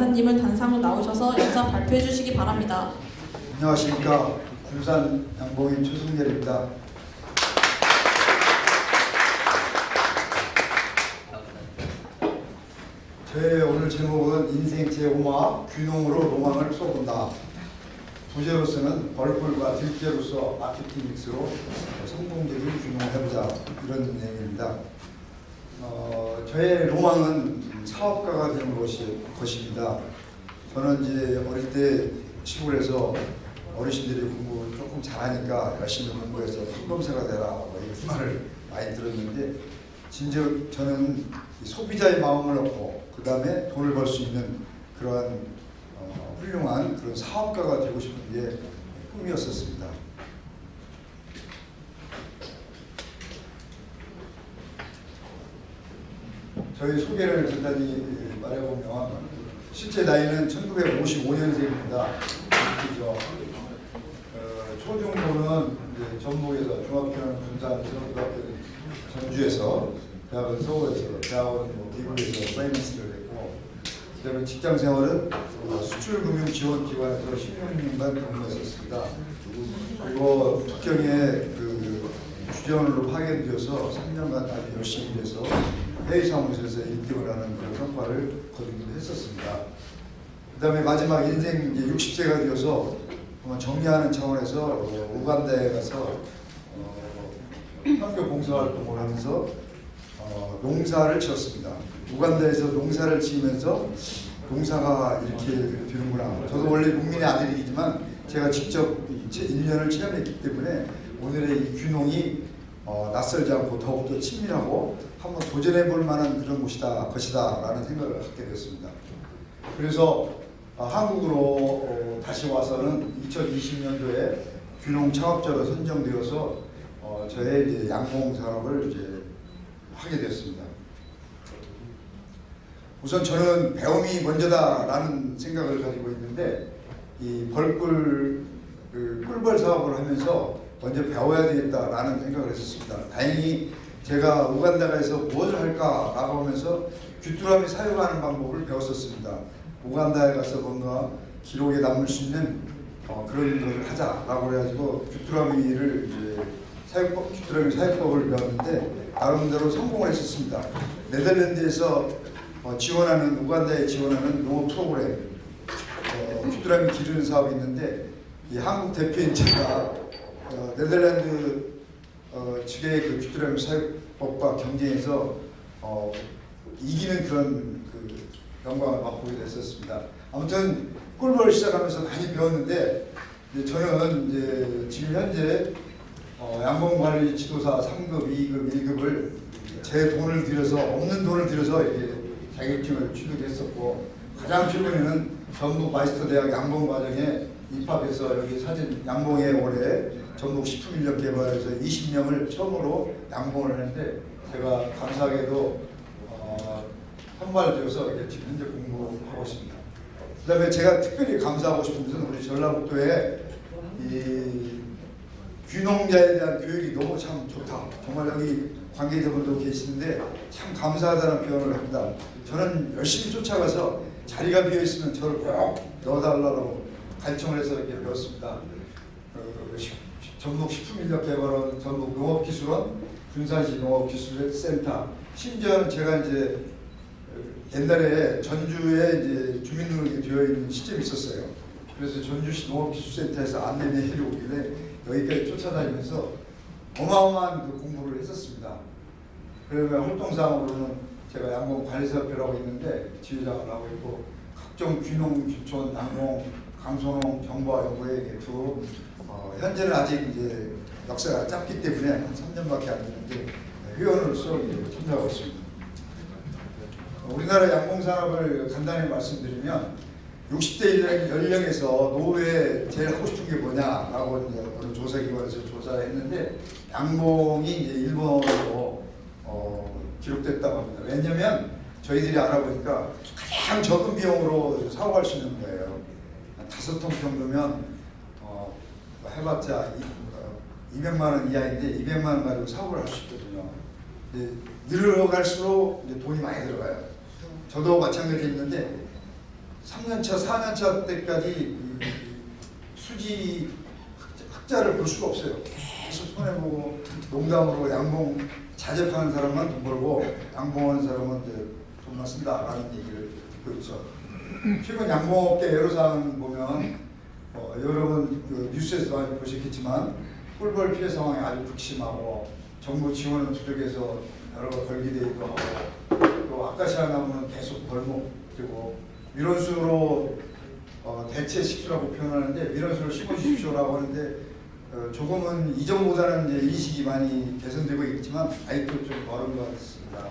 여사님을 단상으로 나오셔서 영상 발표해 주시기 바랍니다. 안녕하십니까. 군산 양봉인 최승렬입니다. 저의 오늘 제목은 인생 제5화 귀농으로 로망을 쏘본다. 부제로서는 벌꿀과 들깨로서 마케팅 믹스로 성공적인 귀농을 해보자, 이런 내용입니다. 저의 로망은 사업가가 되는 것입니다. 저는 이제 어릴 때 시골에서 어르신들이 공부 조금 잘하니까 열심히 공부해서 판검사가 되라, 이런 말을 많이 들었는데, 진즉 저는 소비자의 마음을 얻고 그 다음에 돈을 벌 수 있는 그러한 훌륭한 그런 사업가가 되고 싶은 게 꿈이었었습니다. 저희 소개를 간단히 말해보면, 실제 나이는 1955년생입니다. 그죠? 초중고는 전북에서, 중학교는 군산에서, 고등학교는 전주에서, 대학은 서울에서, 대학원 미국에서 파이낸스를 했고, 그다음에 직장 생활은 수출금융지원기관에서 16년간 근무했었습니다. 그리고 특경에 주재원으로 파견되어서 3년간 아주 열심히 일해서 회의사무소에서 1등을 하는 그런 성과를 거두기도 했었습니다. 그다음에 마지막 인생 이제 60세가 되어서 정리하는 차원에서 우간다에 가서 선교 봉사활동을 하면서 농사를 지었습니다. 우간다에서 농사를 지으면서 농사가 이렇게 되는구나. 저도 원래 농민의 아들이지만 제가 직접 1년을 체험했기 때문에 오늘의 이 귀농이 낯설지 않고 더욱더 친밀하고 한번 도전해 볼 만한 그런 것이다 라는 생각을 갖게 됐습니다. 그래서 한국으로 다시 와서는 2020년도에 귀농 창업자로 선정되어서 저의 이제 양봉 산업을 이제 하게 됐습니다. 우선 저는 배움이 먼저다라는 생각을 가지고 있는데, 이 꿀벌 사업을 하면서 먼저 배워야 되겠다라는 생각을 했었습니다. 다행히 제가 우간다에서 무엇을 할까라고 하면서 귀뚜라미 사육하는 방법을 배웠었습니다. 우간다에 가서 뭔가 기록에 남을 수 있는 그런 일을 하자라고 그래가지고 귀뚜라미를 이제 귀뚜라미 사육법을 배웠는데 나름대로 성공을 했었습니다. 네덜란드에서 지원하는, 우간다에 지원하는 농업 프로그램 귀뚜라미 기르는 사업이 있는데, 이 한국 대표인 제가 네덜란드 측의 그 귀뚜라미 사육법과 경쟁해서 이기는 그런 영광을 맛보게 됐었습니다. 아무튼 꿀벌을 시작하면서 많이 배웠는데, 저는 이제 지금 현재 양봉관리 지도사 3급, 2급, 1급을 제 돈을 들여서, 없는 돈을 들여서 이렇게 자격증을 취득했었고, 가장 최근에는 전북 마이스터 대학 양봉과정에 입학해서 여기 사진 양봉에 올해 전북 식품인력개발에서 20명을 처음으로 양봉을 하는데, 제가 감사하게도 선발되어서 이렇게 지금 현재 공부하고 있습니다. 그 다음에 제가 특별히 감사하고 싶은 것은 우리 전라북도에 이 귀농자에 대한 교육이 너무 참 좋다. 정말 여기 관계자분도 계시는데 참 감사하다는 표현을 합니다. 저는 열심히 쫓아가서 자리가 비어있으면 저를 꼭 넣어달라고 간청을 해서 이렇게 배웠습니다. 전북 식품인력개발원, 전북 농업기술원, 군산시 농업기술센터, 심지어는 제가 이제 옛날에 전주에 이제 주민등록이 되어 있는 시점이 있었어요. 그래서 전주시 농업기술센터에서 안내를 오길래 여기까지 쫓아다니면서 어마어마한 그 공부를 했었습니다. 그러면 활동상으로는 제가 양봉 관리사협회라고 있는데 지회장을 하고 있고, 각종 귀농, 귀촌, 양봉, 강소농 정보화 연구회 개투, 현재는 아직 이제 역사가 짧기 때문에 한 3년밖에 안 되는데 회원으로서 참여하고 있습니다. 우리나라 양봉산업을 간단히 말씀드리면 60대 연령에서 노후에 제일 하고 싶은 게 뭐냐라고 이제 어느 조사기관에서 조사를 했는데 양봉이 이제 1번으로 기록됐다고 합니다. 왜냐면 저희들이 알아보니까 가장 적은 비용으로 사업할 수 있는 거예요. 5톤 정도면 해봤자 200만 원 이하인데 200만 원 가지고 사업을 할 수 있거든요. 늘어갈수록 이제 돈이 많이 들어가요. 저도 마찬가지였는데 3년차, 4년차 때까지 이 수지 흑자를 볼 수가 없어요. 계속 손해보고 농담으로 양봉 자접하는 사람만 돈 벌고 양봉하는 사람은 이제 돈만 쓴다라는 얘기를 듣고 있죠. 최근 양봉업계 애로사항 보면 여러분 그 뉴스에서 많이 보셨겠지만 꿀벌 피해 상황이 아주 극심하고 정부 지원은 부족해서 여러 걸기되기도 하고 또 아카시아 나무는 계속 벌목되고 밀원수로 대체 식수라고 표현하는데 밀원수를 심어주십시오라고 하는데 조금은 이전보다는 이제 인식이 많이 개선되고 있지만 아직도 좀 어려운 것 같습니다.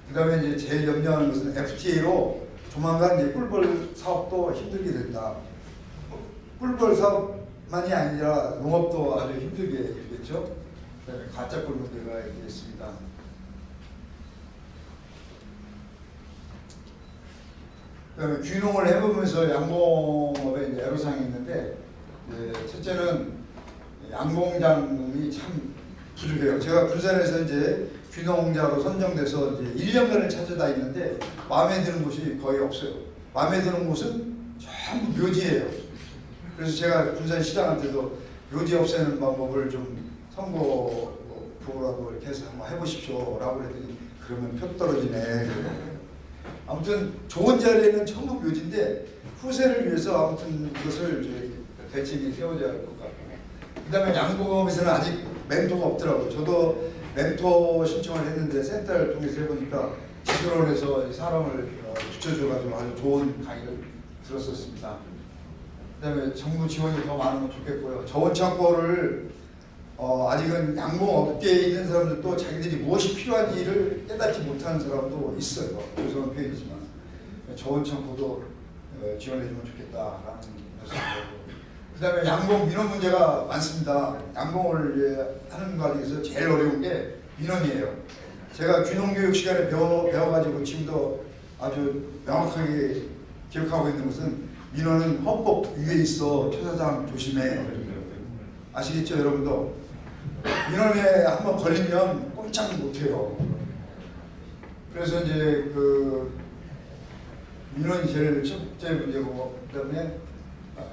그 다음에 이제 제일 염려하는 것은 FTA로 조만간 이제 꿀벌 사업도 힘들게 된다. 꿀벌 사업만이 아니라 농업도 아주 힘들게 되겠죠. 그다음에 가짜꿀 문제가 있습니다. 그다음에 귀농을 해보면서 양봉업에 이제 애로사항이 있는데 첫째는 양봉장이 참 부족해요. 제가 군산에서 이제 귀농자로 선정돼서 이제 1년간을 찾아다니는데 마음에 드는 곳이 거의 없어요. 마음에 드는 곳은 전부 묘지예요. 그래서 제가 군산시장한테도 묘지 없애는 방법을 좀 선거구라도 이렇게 해서 한번 해보십시오라고 그랬더니 그러면 표 떨어지네. 아무튼 좋은 자리에는 전부 묘지인데 후세를 위해서 아무튼 이것을 대책이 세워져야 할 것 같고 그 다음에 양봉업에서는 아직 멘토가 없더라고요. 저도 멘토 신청을 했는데 센터를 통해서 해보니까 지소론에서 사람을 붙여줘가지고 아주 좋은 강의를 들었었습니다. 그 다음에 정부 지원이 더 많으면 좋겠고요. 저온창고를 아직은 양봉업계에 있는 사람들도 자기들이 무엇이 필요한지를 깨닫지 못하는 사람도 있어요. 죄송한 표현이지만 저온창고도 지원해주면 좋겠다라는 말씀이고 그 다음에 양봉 민원 문제가 많습니다. 양봉을 하는 과정에서 제일 어려운 게 민원이에요. 제가 귀농교육 시간에 배워가지고 지금도 아주 명확하게 기억하고 있는 것은 민원은 헌법 위에 있어. 최 사장 조심해. 아시겠죠 여러분도? 민원에 한번 걸리면 꼼짝 못해요. 그래서 이제 그 민원이 제일 첫째 문제고 그다음에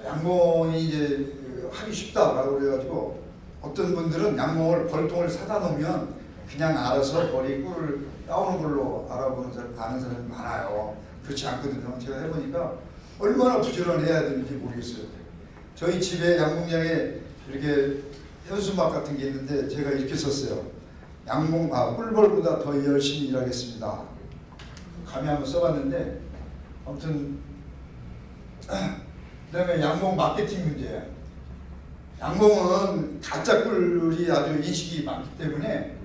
양봉이 이제 하기 쉽다라고 그래가지고 어떤 분들은 양봉을 벌통을 사다 놓으면 그냥 알아서 머리 꿀을 따오는 걸로 알아보는 사람, 아는 사람이 많아요. 그렇지 않거든요. 제가 해보니까 얼마나 부지런해야 되는지 모르겠어요. 저희 집에 양봉장에 이렇게 현수막 같은 게 있는데 제가 이렇게 썼어요. 꿀벌보다 더 열심히 일하겠습니다. 감히 한번 써봤는데 아무튼 그 다음에 양봉 마케팅 문제예요. 양봉은 가짜 꿀이 아주 인식이 많기 때문에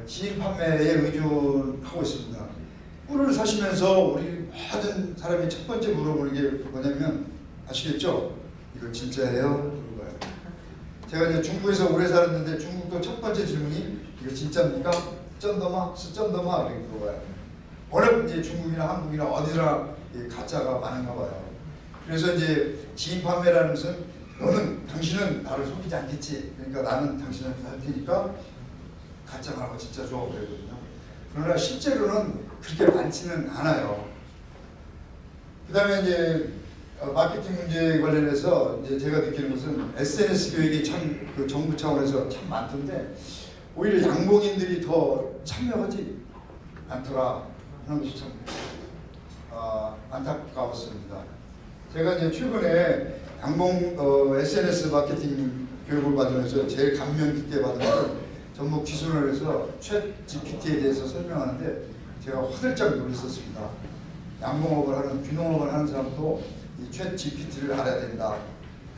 지인 판매에 의존하고 있습니다. 꿀을 사시면서 우리 모든 사람이 첫 번째 물어보는 게 뭐냐면 아시겠죠? 이거 진짜예요? 물어봐요. 제가 이제 중국에서 오래 살았는데 중국도 첫 번째 질문이 이거 진짜입니까? 쩐더마? 스쩐더마? 이렇게 물어봐요. 워낙 이제 중국이나 한국이나 어디나 가짜가 많은가 봐요. 그래서 이제 지인 판매라는 것은 당신은 나를 속이지 않겠지. 그러니까 나는 당신한테 할 테니까 가짜 말고 진짜 줘 그러거든요. 그러나 실제로는 그렇게 많지는 않아요. 그 다음에 이제 마케팅 문제 관련해서 이제 제가 느끼는 것은 SNS 교육이 참 그 정부 차원에서 참 많던데 오히려 양봉인들이 더 참여하지 않더라 하는 것이 참 안타까웠습니다. 제가 이제 최근에 양봉 SNS 마케팅 교육을 받으면서 제일 감명 깊게 받은 것은 전북 기술원에서 챗 GPT에 대해서 설명하는데 제가 화들짝 놀랐었습니다. 양봉업을 하는 귀농업을 하는 사람도 이 챗 GPT를 알아야 된다.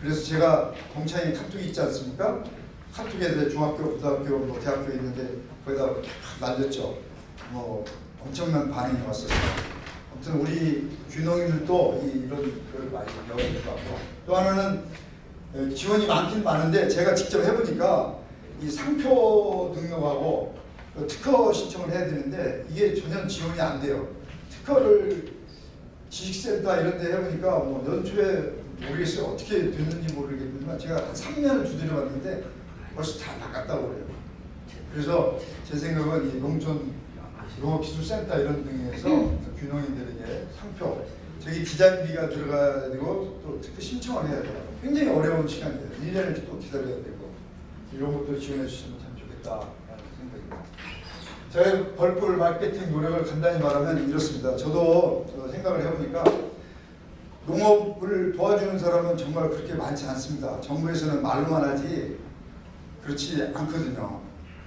그래서 제가 동창회 카톡이 있지 않습니까? 카톡에 대해 중학교, 고등학교, 대학교 있는데 거기다 날렸죠. 엄청난 반응이 왔었어요. 아무튼 우리 귀농인들도 이런 걸 많이 배워야 될 것 같고 또 하나는 지원이 많긴 많은데 제가 직접 해보니까 이 상표 등록하고 특허 신청을 해야 되는데 이게 전혀 지원이 안 돼요. 특허를 지식센터 이런 데 해보니까 연초에 모르겠어요. 어떻게 됐는지 모르겠지만 제가 한 3년을 두드려 봤는데 벌써 다 나갔다고 그래요. 그래서 제 생각은 이 농촌 농업기술센터 이런 등에서 귀농인들에게 상표 저기 디자인비가 들어가야 되고 또 특히 신청을 해야 돼요. 굉장히 어려운 시간이에요. 1년을 또 기다려야 되고 이런 것도 지원해 주시면 참 좋겠다라는 생각입니다. 저의 벌꿀 마케팅 노력을 간단히 말하면 이렇습니다. 저도 생각을 해보니까 농업을 도와주는 사람은 정말 그렇게 많지 않습니다. 정부에서는 말로만 하지 그렇지 않거든요.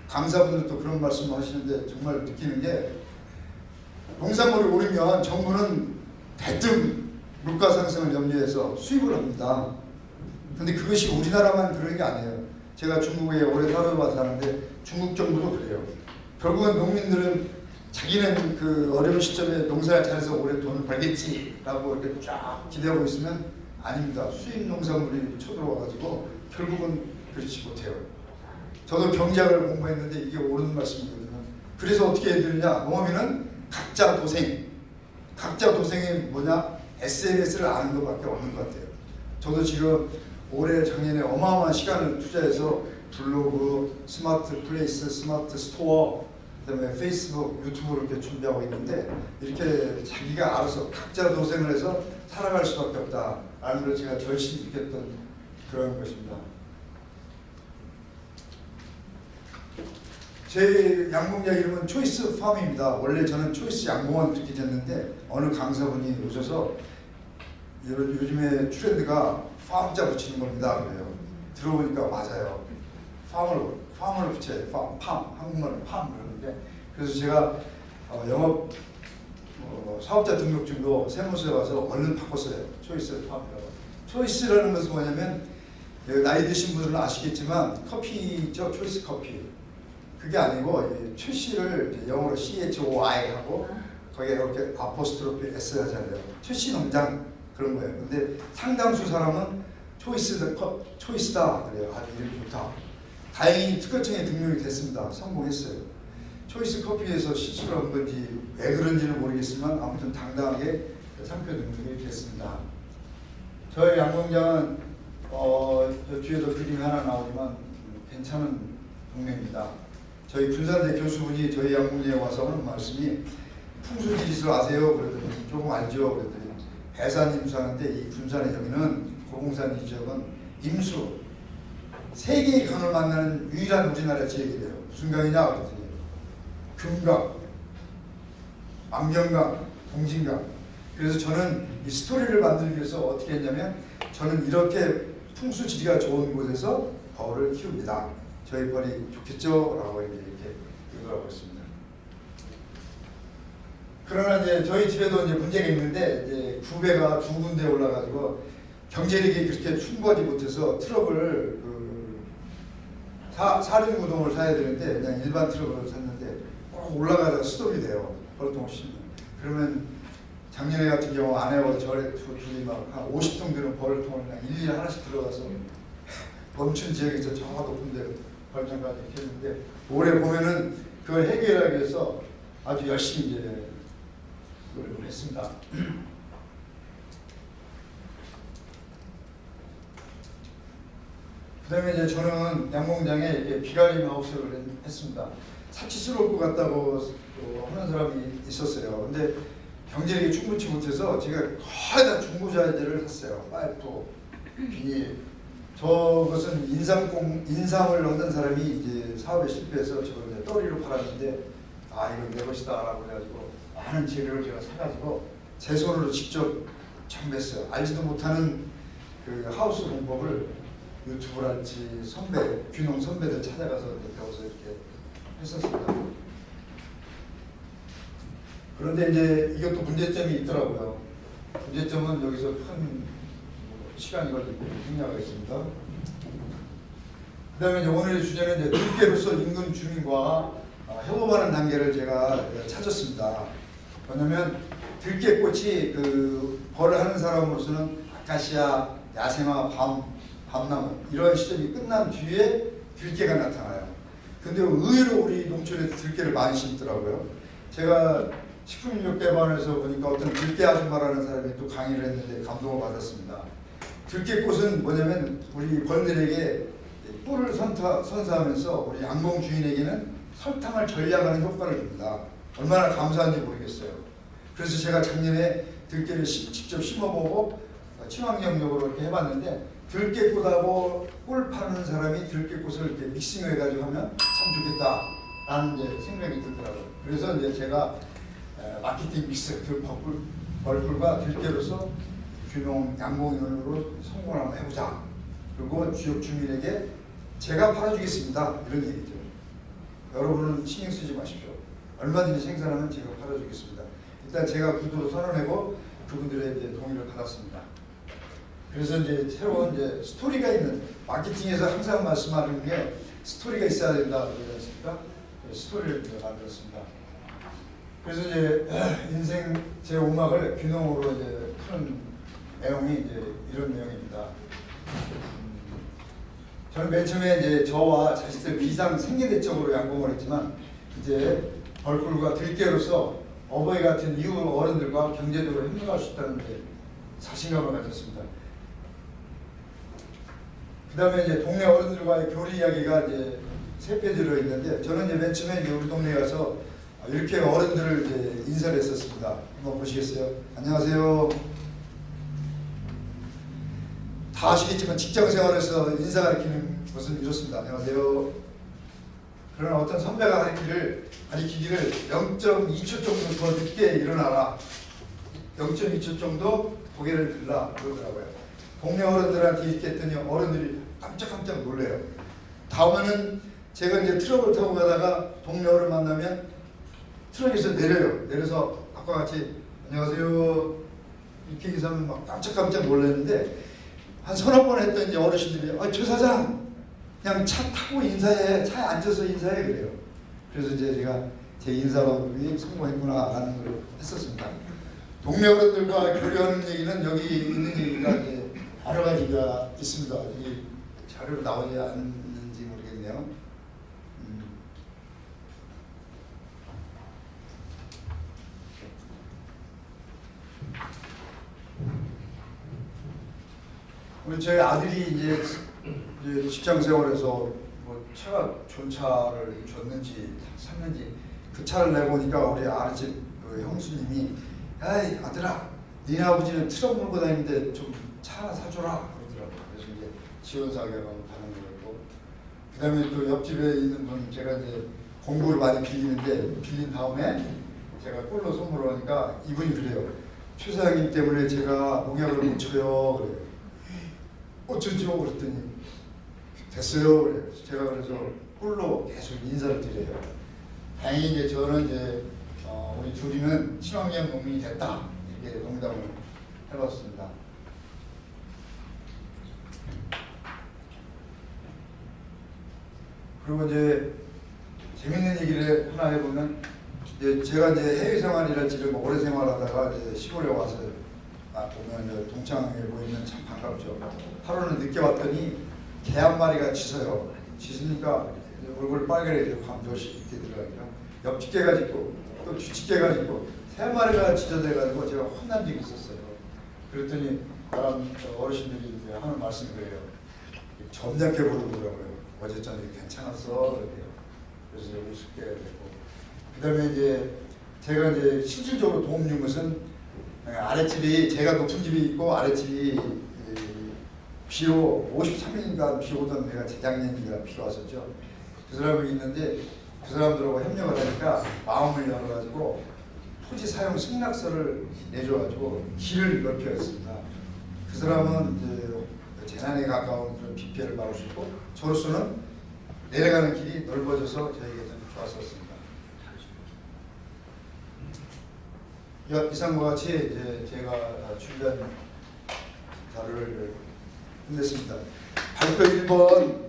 강사분들도 그런 말씀 하시는데 정말 느끼는 게 농산물이 오르면 정부는 대뜸 물가 상승을 염려해서 수입을 합니다. 근데 그것이 우리나라만 그런 게 아니에요. 제가 중국에 오래 살아봐서 하는데 중국 정부도 그래요. 결국은 농민들은 자기는 그 어려운 시점에 농사를 잘해서 오래 돈을 벌겠지라고 이렇게 쫙 기대하고 있으면 아닙니다. 수입 농산물이 쳐들어와가지고 결국은 그렇지 못해요. 저도 경제학을 공부했는데 이게 옳은 말씀이거든요. 그래서 어떻게 해야 되느냐? 농업인은 각자 도생. 각자 도생이 뭐냐? SNS를 아는 것밖에 없는 것 같아요. 저도 지금 올해 작년에 어마어마한 시간을 투자해서 블로그, 스마트 플레이스, 스마트 스토어, 그다음에 페이스북, 유튜브를 이렇게 준비하고 있는데 이렇게 자기가 알아서 각자 도생을 해서 살아갈 수밖에 없다라는 걸 제가 절실히 느꼈던 그런 것입니다. 제 양봉장 이름은 초이스 팜입니다. 원래 저는 초이스 양봉원 이렇게 됐는데 어느 강사분이 오셔서 요즘에 트렌드가 팜자 붙이는 겁니다. 그래요. 들어보니까 맞아요. 팜을 붙여요. 팜. 한국말은 팜 그러는데 그래서 제가 영업 사업자 등록증도 세무서에 가서 얼른 바꿨어요. 초이스 팜이라고. 초이스라는 것은 뭐냐면 나이 드신 분들은 아시겠지만 커피죠. 초이스 커피. 그게 아니고 최씨를 영어로 CHOI 하고 거기에 이렇게 아포스트로피 S 하잖아요. 최씨 농장 그런 거예요. 근데 상당수 사람은 초이스다 그래요. 아주 이름이 좋다. 다행히 특허청에 등록이 됐습니다. 성공했어요. 초이스 커피에서 실수를 한 건지 왜 그런지는 모르겠지만 아무튼 당당하게 상표 등록이 됐습니다. 저희 양봉장은 저 뒤에도 그림이 하나 나오지만 괜찮은 동네입니다. 저희 군산대 교수분이 저희 양봉장에 와서 하는 말씀이 풍수지리를 아세요? 그랬더니 조금 알죠? 그랬더니 배산 임수하는데 이 군산의 여기는 고봉산 이 지역은 임수 세 개의 강을 만나는 유일한 우리나라 지역이래요. 무슨 강이냐? 그랬더니 금강, 암경강, 동진강. 그래서 저는 이 스토리를 만들기 위해서 어떻게 했냐면 저는 이렇게 풍수지리가 좋은 곳에서 벌을 키웁니다. 저희 벌이 좋겠죠? 라고 이렇게 이걸 하고 있습니다. 그러나 이제 저희 집에도 이제 문제가 있는데 이제 구배가 두 군데 올라가지고 경제력이 그렇게 충분하지 못해서 트럭을 사륜구동을 사야 되는데 그냥 일반 트럭을 샀는데 꼭 올라가다가 스톱이 돼요. 벌통을 씌우면. 그러면 작년에 같은 경우 아내와 저래 둘이 막 한 50통 되는 벌통을 그냥 일일이 하나씩 들어가서 멈춘 지역에서 저 높은 데 벌통까지 이렇게 했는데 올해 보면은 그걸 해결하기 위해서 아주 열심히 이제 노력을 했습니다. 그 다음에 이제 저는 양봉장에 비가림 하우스를 했습니다. 사치스러울 것 같다고 하는 사람이 있었어요. 근데 경제력이 충분치 못해서 제가 거의 다 중고자재를 샀어요. 파이프, 비닐. 저것은 인삼을 하던 사람이 이제 사업에 실패해서 저걸 이제 떠리로 팔았는데 이건 내 것이다 라고 그래가지고 많은 재료를 제가 사가지고 제 손으로 직접 정비했어요. 알지도 못하는 그 하우스 공법을 유튜브랄지 귀농 선배들 찾아가서 배워서 이렇게 했었습니다. 그런데 이제 이것도 문제점이 있더라고요. 문제점은 여기서 큰 시간이 걸리고 생략하고 있습니다. 그 다음에 이제 오늘의 주제는 이제 들깨로서 인근 주민과 협업하는 단계를 제가 찾았습니다. 뭐냐면 들깨꽃이 벌을 하는 사람으로서는 아카시아, 야생화, 밤나무 이런 시점이 끝난 뒤에 들깨가 나타나요. 근데 의외로 우리 농촌에 들깨를 많이 심더라고요. 제가 식품인력대반에서 보니까 어떤 들깨 아줌마라는 사람이 또 강의를 했는데 감동을 받았습니다. 들깨꽃은 뭐냐면 우리 벌들에게 꿀을 선사하면서 우리 양봉 주인에게는 설탕을 절약하는 효과를 줍니다. 얼마나 감사한지 모르겠어요. 그래서 제가 작년에 들깨를 직접 심어보고 친환경적으로 이렇게 해봤는데 들깨꽃하고 꿀 파는 사람이 들깨꽃을 이렇게 믹싱해가지고 하면 참 좋겠다라는 이제 생각이 들더라고요. 그래서 이제 제가 마케팅 믹스 벌꿀과 들깨로서 균형 양봉으로 성공을 한번 해보자. 그리고 지역 주민에게 제가 팔아주겠습니다. 이런 얘기죠. 여러분은 신경 쓰지 마십시오. 얼마든지 생산하면 제가 팔아주겠습니다. 일단 제가 구두로 선언하고 그분들의 이제 동의를 받았습니다. 그래서 이제 새로운 이제 스토리가 있는 마케팅에서 항상 말씀하는 게 스토리가 있어야 된다 그러지 않습니까? 스토리를 만들었습니다. 그래서 이제 인생 제 음악을 균형으로 이제 푸는 내용이 이제 이런 내용입니다. 저는 맨 처음에 이제 저와 자식들 비상 생계대적으로 양봉을 했지만 이제 벌꿀과 들깨로서 어버이 같은 이후 어른들과 경제적으로 협력할 수 있다는 이제 자신감을 가졌습니다. 그 다음에 이제 동네 어른들과의 교류 이야기가 이제 3페이지로 있는데 저는 이제 맨 처음에 이제 우리 동네에 가서 이렇게 어른들을 이제 인사를 했었습니다. 한번 보시겠어요? 안녕하세요. 다 아시겠지만 직장 생활에서 인사 가리키는 것은 이렇습니다. 안녕하세요. 그러나 어떤 선배가 가리키기를 0.2초 정도 더 늦게 일어나라. 0.2초 정도 고개를 들라 그러더라고요. 동네 어른들한테 이렇게 했더니 어른들이 깜짝깜짝 놀래요. 다음에는 제가 이제 트럭을 타고 가다가 동네 어른 만나면 트럭에서 내려요. 내려서 아까 같이 안녕하세요 이렇게 인사하면 막 깜짝깜짝 놀랐는데 한 서너 번 했더니 어르신들이 최 사장 그냥 차 타고 인사해. 차에 앉아서 인사해 그래요. 그래서 이제 제가 제 인사 방법이 성공했구나라는 걸 했었습니다. 동네 어른들과 교류하는 얘기는 여기 있는 얘기가 이제 여러 가지가 있습니다. 이 자료로 나오지 않는지 모르겠네요. 우리 저희 아들이 이제 직장 생활에서 뭐 차가 좋은 차를 줬는지 샀는지 그 차를 내보니까 우리 아랫집 그 형수님이 에이 아들아 니네 아버지는 트럭 몰고 다니는데 좀 차 하나 사줘라 그러더라고요. 그래서 이제 지원사격을 받는 거였고 그 다음에 또 옆집에 있는 분 제가 이제 공구를 많이 빌리는데 빌린 다음에 제가 꿀로 선물을 하니까 이분이 그래요. 최 사장님 때문에 제가 농약을 못 쳐요 그래요. 어쩌죠 그랬더니 됐어요 그래요. 제가 그래서 꿀로 계속 인사를 드려요. 다행히 이제 저는 이제 우리 둘이는 친환경 농민이 됐다 이렇게 농담을 해봤습니다. 그리고 이제 재밌는 얘기를 하나 해보면 이제 제가 이제 해외 생활이랄지 뭐 오래 생활하다가 이제 시골에 와서 보면 이제 동창회 보이면 참 반갑죠. 하루는 늦게 왔더니 개 한 마리가 짖어요. 짖으니까 얼굴 빨개지고 밤조시 이렇게 들어가니까 옆집 개가 짖고 또 뒤집 개가 짖고 3마리가 짖어대가지고 제가 혼난 적이 있었어요. 그랬더니 다른 어르신들이 하는 말씀이 그래요. 점잖게 부르더라고요. 어제 저녁에 괜찮았어 그래요. 그래서 우습게 됐고 그 다음에 이제 제가 이제 실질적으로 도움 준 것은 아랫집이 제가 높은 집이 있고 아랫집이 비로 53일간 비 오던 데가 재작년이가 비가 왔었죠. 그 사람이 있는데 그 사람들하고 협력을 하니까 마음을 열어가지고 토지 사용 승낙서를 내줘가지고 길을 넓혀했습니다. 그 사람은 이제 재난에 가까운 그런 비 피해를 막을 수 있고 저로서는 내려가는 길이 넓어져서 저에게 좀 좋았었습니다. 이상과 같이 이제 제가 준비한 자료를 끝냈습니다. 발표 1번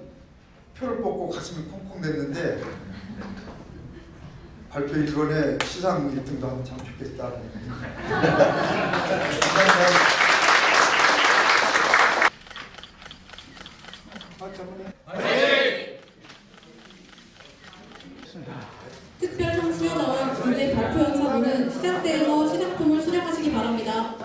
표를 뽑고 가슴이 콩콩 됐는데 발표 1번에 시상 1등도 하면 참 좋겠다. 특별 청취자와 군대 발표 연사부는 시작대에서 시작품을 수령하시기 바랍니다.